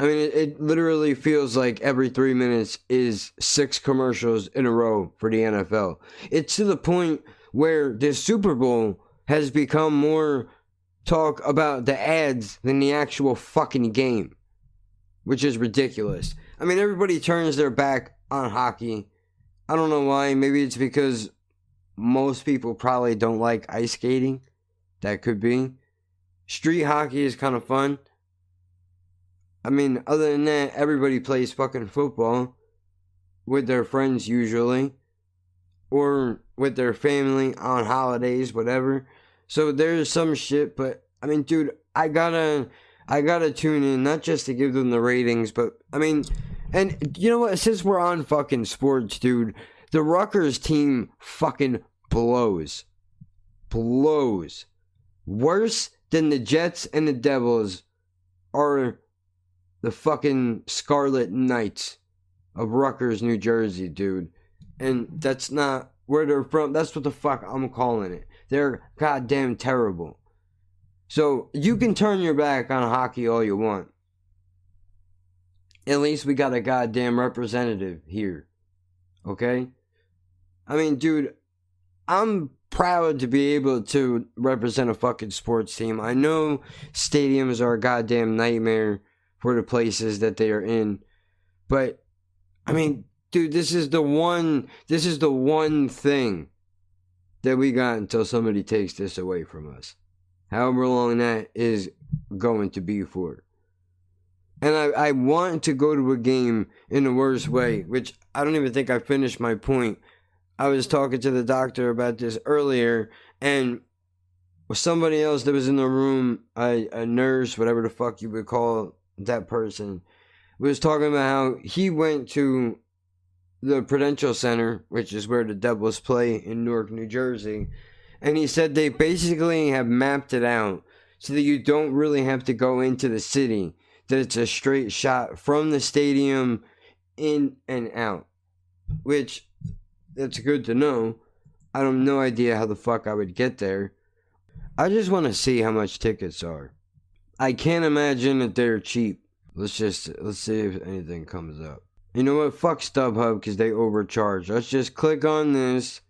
I mean, it literally feels like every 3 minutes is 6 commercials in a row for the NFL. It's to the point where the Super Bowl has become more talk about the ads than the actual fucking game, which is ridiculous. I mean, everybody turns their back on hockey. I don't know why. Maybe it's because most people probably don't like ice skating. That could be. Street hockey is kind of fun. I mean, other than that, everybody plays fucking football with their friends usually, or with their family on holidays, whatever. So there's some shit, but I mean, dude, I gotta tune in, not just to give them the ratings, but I mean, and you know what? Since we're on fucking sports, dude, the Rutgers team fucking blows. Worse than the Jets and the Devils are the fucking Scarlet Knights of Rutgers, New Jersey, dude. And that's not where they're from. That's what the fuck I'm calling it. They're goddamn terrible. So you can turn your back on hockey all you want. At least we got a goddamn representative here. Okay? I mean, dude, I'm proud to be able to represent a fucking sports team. I know stadiums are a goddamn nightmare for the places that they are in. But, I mean, dude, this is the one thing that we got until somebody takes this away from us. However long that is going to be for. And I want to go to a game in the worst way, which I don't even think I finished my point. I was talking to the doctor about this earlier, and somebody else that was in the room, a nurse, whatever the fuck you would call that person, was talking about how he went to the Prudential Center, which is where the Devils play in Newark, New Jersey, and he said they basically have mapped it out so that you don't really have to go into the city, that it's a straight shot from the stadium in and out, which, that's good to know. I have no idea how the fuck I would get there. I just want to see how much tickets are. I can't imagine that they're cheap. Let's see if anything comes up. You know what? Fuck StubHub because they overcharge. Let's just click on this.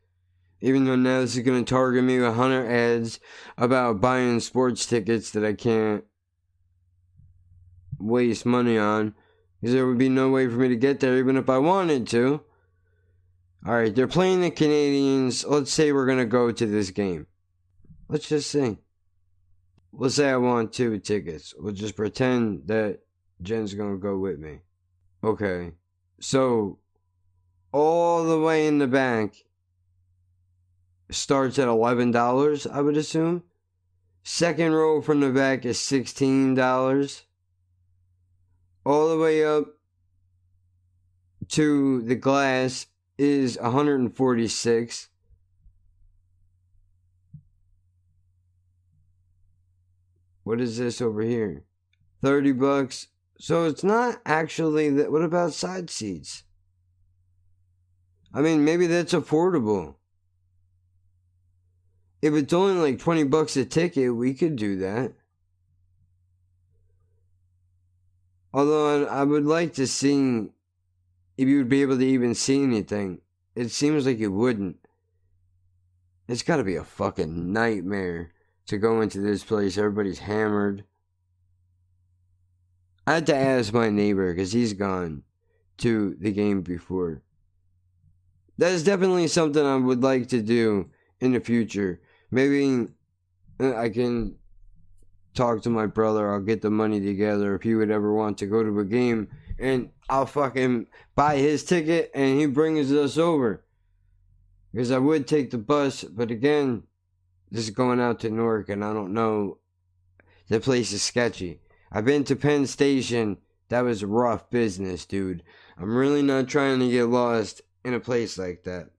Even though now this is going to target me with 100 ads about buying sports tickets that I can't waste money on. Because there would be no way for me to get there even if I wanted to. Alright, they're playing the Canadians. Let's say we're going to go to this game. Let's just see. Let's say I want 2 tickets. We'll just pretend that Jen's going to go with me. Okay. So, all the way in the back starts at $11, I would assume. Second row from the back is $16. All the way up to the glass is $146. What is this over here? $30. So it's not actually that. What about side seats? I mean, maybe that's affordable. If it's only like $20 a ticket, we could do that. Although I would like to see if you would be able to even see anything. It seems like you wouldn't. It's gotta be a fucking nightmare to go into this place. Everybody's hammered. I had to ask my neighbor because he's gone to the game before. That is definitely something I would like to do in the future. Maybe I can talk to my brother. I'll get the money together if he would ever want to go to a game. And I'll fucking buy his ticket and he brings us over. Because I would take the bus. But again, this is going out to Newark and I don't know. The place is sketchy. I've been to Penn Station. That was rough business, dude. I'm really not trying to get lost in a place like that.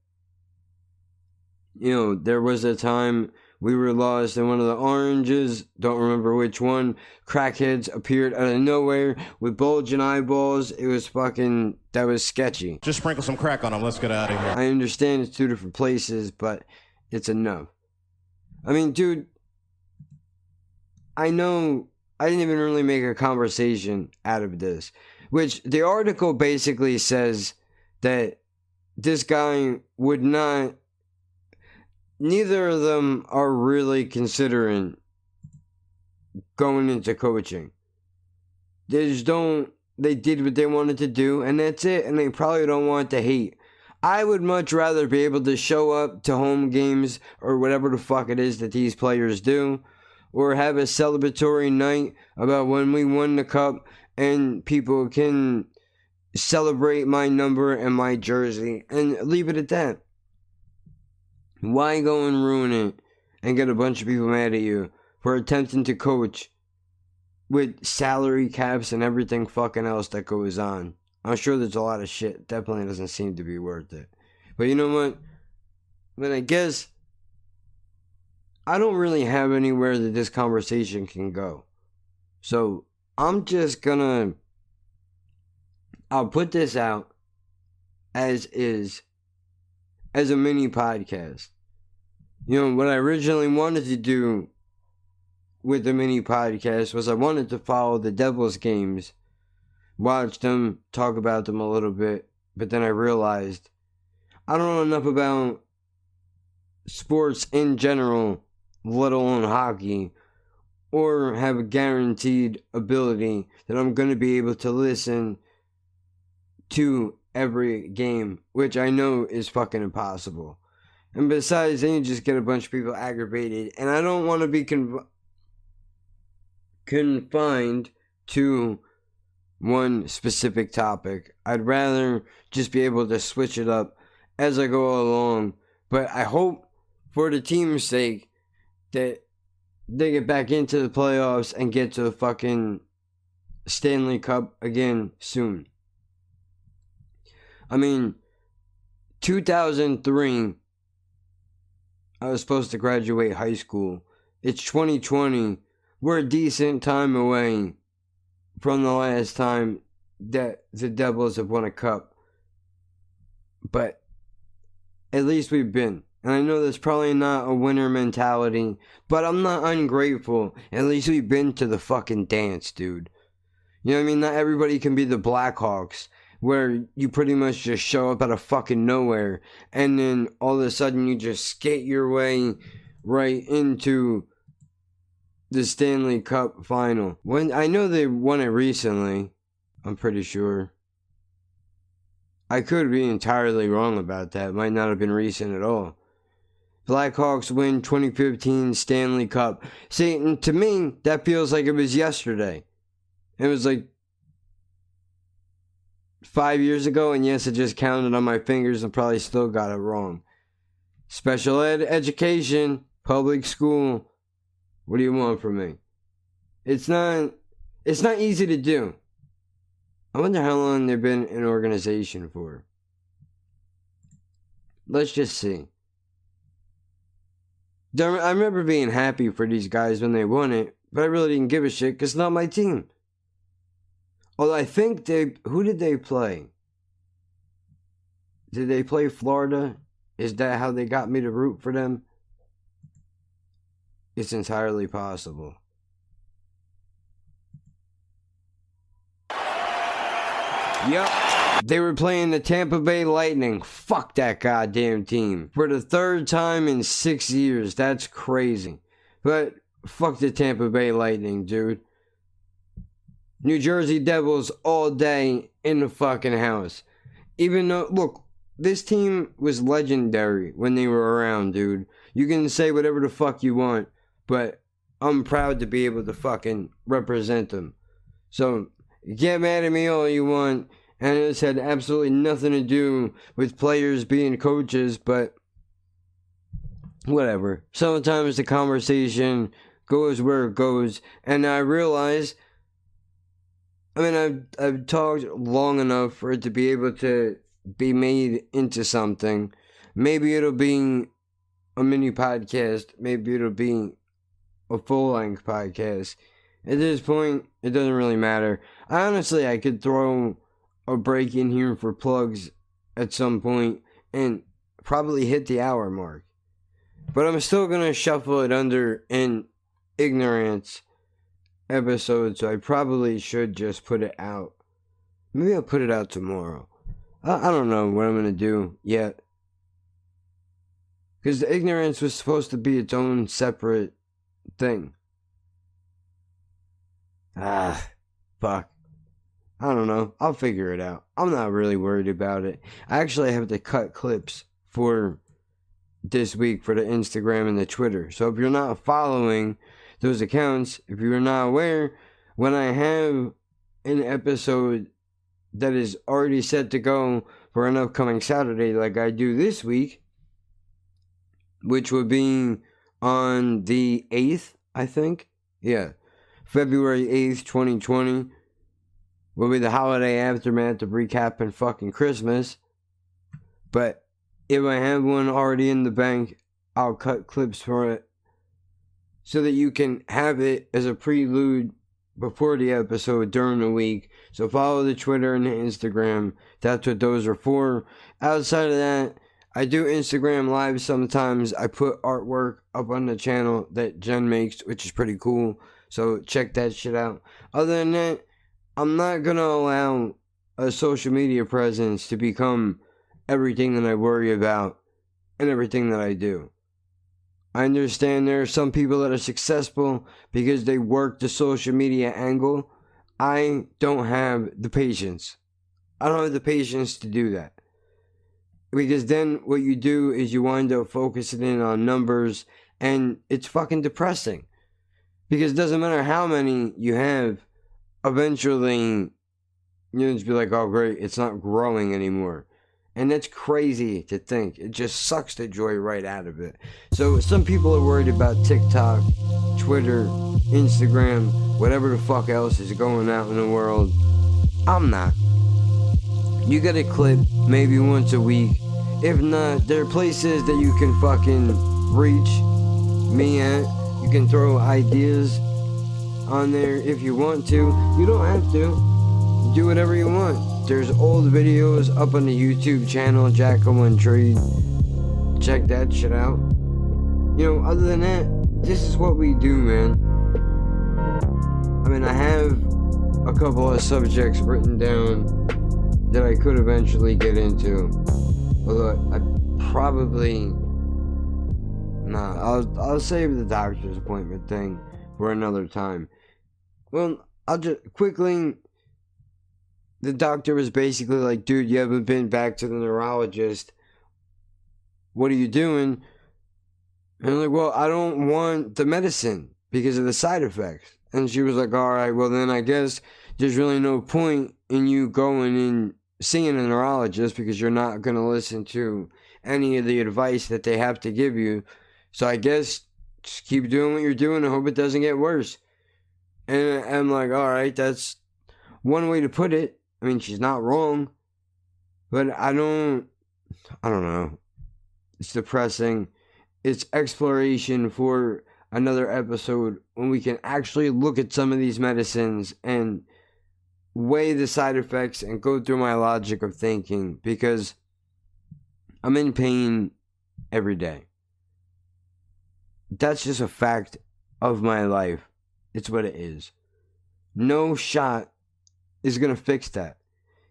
You know, there was a time we were lost in one of the oranges. Don't remember which one. Crackheads appeared out of nowhere with bulging eyeballs. It was fucking... That was sketchy. Just sprinkle some crack on them. Let's get out of here. I understand it's 2 different places, but it's enough. I mean, dude... I know... I didn't even really make a conversation out of this. Which, the article basically says that this guy would not... Neither of them are really considering going into coaching. They just don't... They did what they wanted to do, and that's it. And they probably don't want to hate. I would much rather be able to show up to home games, or whatever the fuck it is that these players do, or have a celebratory night about when we won the cup, and people can celebrate my number and my jersey, and leave it at that. Why go and ruin it and get a bunch of people mad at you for attempting to coach with salary caps and everything fucking else that goes on? I'm sure there's a lot of shit. Definitely doesn't seem to be worth it. But you know what? But I guess I don't really have anywhere that this conversation can go. So I'm just gonna... I'll put this out as is. As a mini podcast. You know, what I originally wanted to do with the mini podcast was I wanted to follow the Devils games, watch them, talk about them a little bit, but then I realized I don't know enough about sports in general, let alone hockey, or have a guaranteed ability that I'm going to be able to listen to every game, which I know is fucking impossible. And besides, then you just get a bunch of people aggravated. And I don't want to be confined to one specific topic. I'd rather just be able to switch it up as I go along. But I hope, for the team's sake, that they get back into the playoffs and get to the fucking Stanley Cup again soon. I mean, 2003, I was supposed to graduate high school. It's 2020. We're a decent time away from the last time that the Devils have won a cup. But at least we've been. And I know that's probably not a winner mentality, but I'm not ungrateful. At least we've been to the fucking dance, dude. You know what I mean? Not everybody can be the Blackhawks, where you pretty much just show up out of fucking nowhere, and then all of a sudden you just skate your way right into the Stanley Cup final. When I know they won it recently, I'm pretty sure. I could be entirely wrong about that. It might not have been recent at all. Blackhawks win 2015 Stanley Cup. See, and to me, that feels like it was yesterday. It was like 5 years ago, and yes, I just counted on my fingers and probably still got it wrong. Special ed education, public school. What do you want from me? It's not easy to do. I wonder how long they've been an organization for. Let's just see. I remember being happy for these guys when they won it, but I really didn't give a shit because it's not my team. Although I think who did they play? Did they play Florida? Is that how they got me to root for them? It's entirely possible. Yup. They were playing the Tampa Bay Lightning. Fuck that goddamn team. For the third time in 6 years. That's crazy. But fuck the Tampa Bay Lightning, dude. New Jersey Devils all day in the fucking house. Even though, look, this team was legendary when they were around, dude. You can say whatever the fuck you want, but I'm proud to be able to fucking represent them. So, get mad at me all you want, and this had absolutely nothing to do with players being coaches, but whatever. Sometimes the conversation goes where it goes, and I realize, I mean, I've talked long enough for it to be able to be made into something. Maybe it'll be a mini podcast. Maybe it'll be a full-length podcast. At this point, it doesn't really matter. I could throw a break in here for plugs at some point and probably hit the hour mark. But I'm still going to shuffle it under an ignorance episode, so I probably should just put it out. Maybe I'll put it out tomorrow. I don't know what I'm going to do yet. Because the ignorance was supposed to be its own separate thing. Fuck. I don't know. I'll figure it out. I'm not really worried about it. I actually have to cut clips for this week for the Instagram and the Twitter. So if you're not following those accounts, if you're not aware, when I have an episode that is already set to go for an upcoming Saturday like I do this week, which would be on the 8th, I think. Yeah. February 8th, 2020 will be the holiday aftermath of recapping fucking Christmas. But if I have one already in the bank, I'll cut clips for it so that you can have it as a prelude before the episode during the week. So follow the Twitter and the Instagram. That's what those are for. Outside of that, I do Instagram live sometimes. I put artwork up on the channel that Jen makes, which is pretty cool. So check that shit out. Other than that, I'm not going to allow a social media presence to become everything that I worry about and everything that I do. I understand there are some people that are successful because they work the social media angle. I don't have the patience. I don't have the patience to do that. Because then what you do is you wind up focusing in on numbers, and it's fucking depressing. Because it doesn't matter how many you have, eventually you'll just be like, oh great, it's not growing anymore. And that's crazy to think. It just sucks the joy right out of it. So some people are worried about TikTok, Twitter, Instagram, whatever the fuck else is going out in the world. I'm not. You get a clip maybe once a week. If not, there are places that you can fucking reach me at. You can throw ideas on there if you want to. You don't have to. Do whatever you want. There's old videos up on the YouTube channel, Jack01Trade. Check that shit out. You know, other than that, this is what we do, man. I mean, I have a couple of subjects written down that I could eventually get into. Although I probably... Nah, I'll save the doctor's appointment thing for another time. Well, I'll just quickly... The doctor was basically like, dude, you haven't been back to the neurologist. What are you doing? And I'm like, well, I don't want the medicine because of the side effects. And she was like, all right, well then I guess there's really no point in you going and seeing a neurologist because you're not going to listen to any of the advice that they have to give you. So I guess just keep doing what you're doing and hope it doesn't get worse. And I'm like, all right, that's one way to put it. I mean, she's not wrong. But I don't know. It's depressing. It's exploration for another episode when we can actually look at some of these medicines and weigh the side effects and go through my logic of thinking, because I'm in pain every day. That's just a fact of my life. It's what it is. No shot is gonna fix that.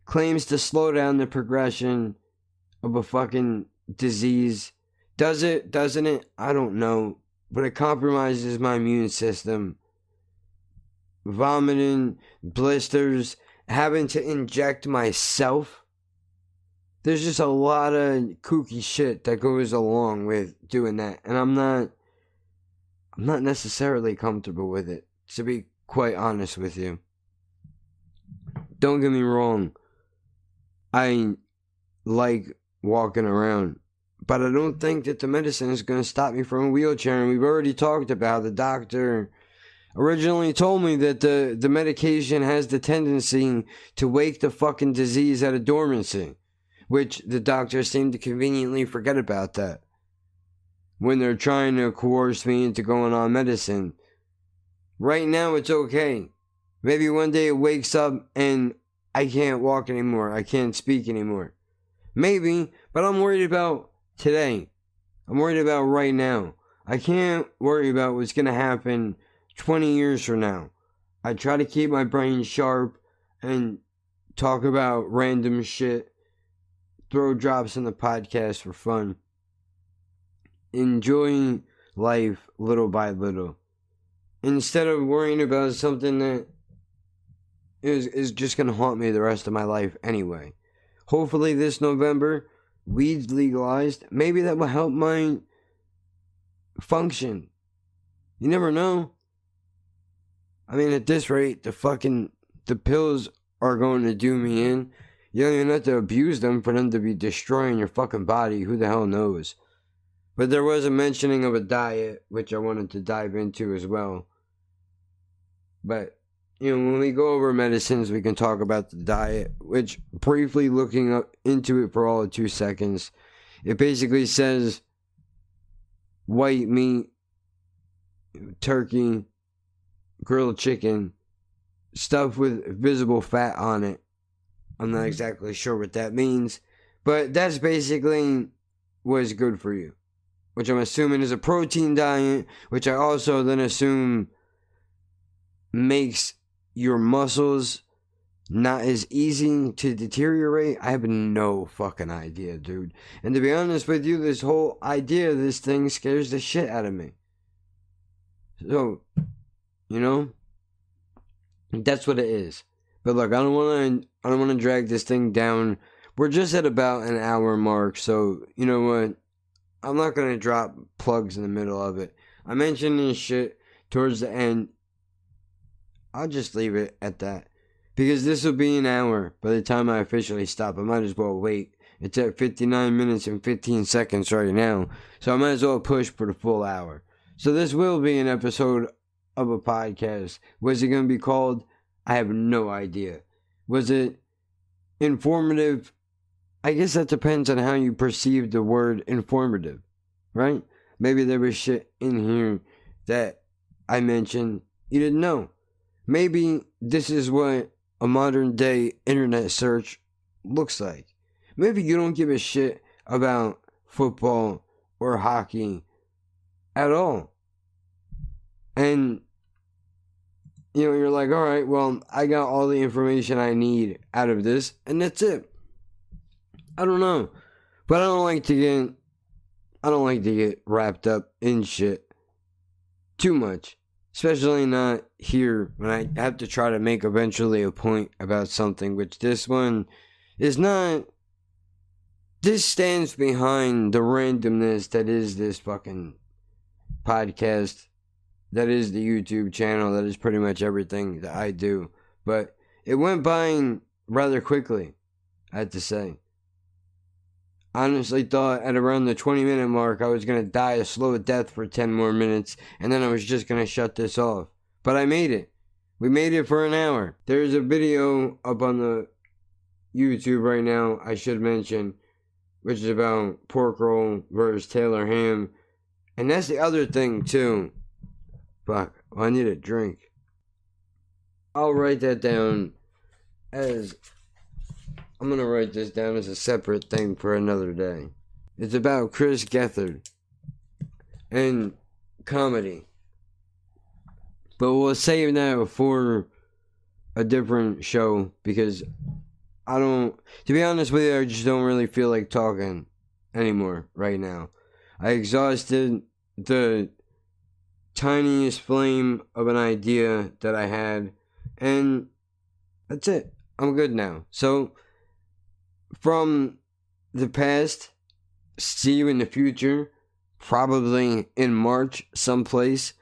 Claims to slow down the progression of a fucking disease. Does it? Doesn't it? I don't know. But it compromises my immune system. Vomiting, blisters, having to inject myself. There's just a lot of kooky shit that goes along with doing that. And I'm not necessarily comfortable with it, to be quite honest with you. Don't get me wrong. I like walking around. But I don't think that the medicine is going to stop me from a wheelchair. And we've already talked about the doctor originally told me that the medication has the tendency to wake the fucking disease out of dormancy. Which the doctors seem to conveniently forget about that when they're trying to coerce me into going on medicine. Right now it's okay. Maybe one day it wakes up and I can't walk anymore. I can't speak anymore. Maybe, but I'm worried about today. I'm worried about right now. I can't worry about what's going to happen 20 years from now. I try to keep my brain sharp and talk about random shit. Throw drops in the podcast for fun. Enjoying life little by little. Instead of worrying about something that is just going to haunt me the rest of my life anyway. Hopefully this November, weed's legalized. Maybe that will help my function. You never know. I mean, at this rate, the pills are going to do me in. You don't even have to abuse them for them to be destroying your fucking body. Who the hell knows? But there was a mentioning of a diet, which I wanted to dive into as well. But, you know, when we go over medicines, we can talk about the diet, which, briefly looking up into it for all of 2 seconds, it basically says white meat, turkey, grilled chicken, stuff with visible fat on it. I'm not exactly sure what that means, but that's basically what's good for you, which I'm assuming is a protein diet, which I also then assume makes your muscles not as easy to deteriorate. I have no fucking idea, dude. And to be honest with you, this whole idea of this thing scares the shit out of me. So, you know, that's what it is. But look, I don't want to drag this thing down we're just at about an hour mark, so you know what? I'm not going to drop plugs in the middle of it. I mentioned this shit towards the end. I'll just leave it at that. Because this will be an hour by the time I officially stop. I might as well wait. It's at 59 minutes and 15 seconds right now. So I might as well push for the full hour. So this will be an episode of a podcast. Was it going to be called? I have no idea. Was it informative? I guess that depends on how you perceive the word informative, right? Maybe there was shit in here that I mentioned you didn't know. Maybe this is what a modern day internet search looks like. Maybe you don't give a shit about football or hockey at all. And, you know, you're like, all right, well, I got all the information I need out of this, and that's it. I don't know. But I don't like to get wrapped up in shit too much. Especially not here when I have to try to make eventually a point about something, which this one is not. This stands behind the randomness that is this fucking podcast, that is the YouTube channel, that is pretty much everything that I do. But it went by rather quickly, I have to say. I honestly thought at around the 20-minute mark I was going to die a slow death for 10 more minutes, and then I was just going to shut this off. But I made it. We made it for an hour. There's a video up on the YouTube right now, I should mention, which is about pork roll versus Taylor ham. And that's the other thing, too. Fuck, I need a drink. I'll write that down as... I'm going to write this down as a separate thing for another day. It's about Chris Gethard and comedy. But we'll save that for a different show because to be honest with you, I just don't really feel like talking anymore right now. I exhausted the tiniest flame of an idea that I had, and that's it. I'm good now. So, from the past, see you in the future, probably in March someplace,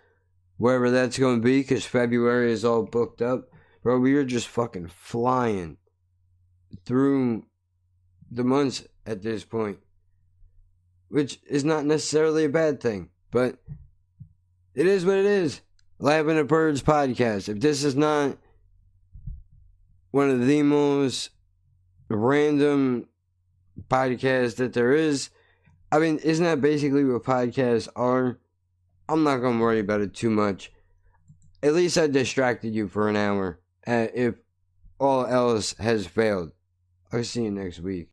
wherever that's going to be, because February is all booked up. Bro, we are just fucking flying through the months at this point, which is not necessarily a bad thing, but it is what it is. Laughing at Birds podcast. If this is not one of the most random podcast that there is, I mean, isn't that basically what podcasts are? I'm not going to worry about it too much. At least I distracted you for an hour, if all else has failed. I'll see you next week.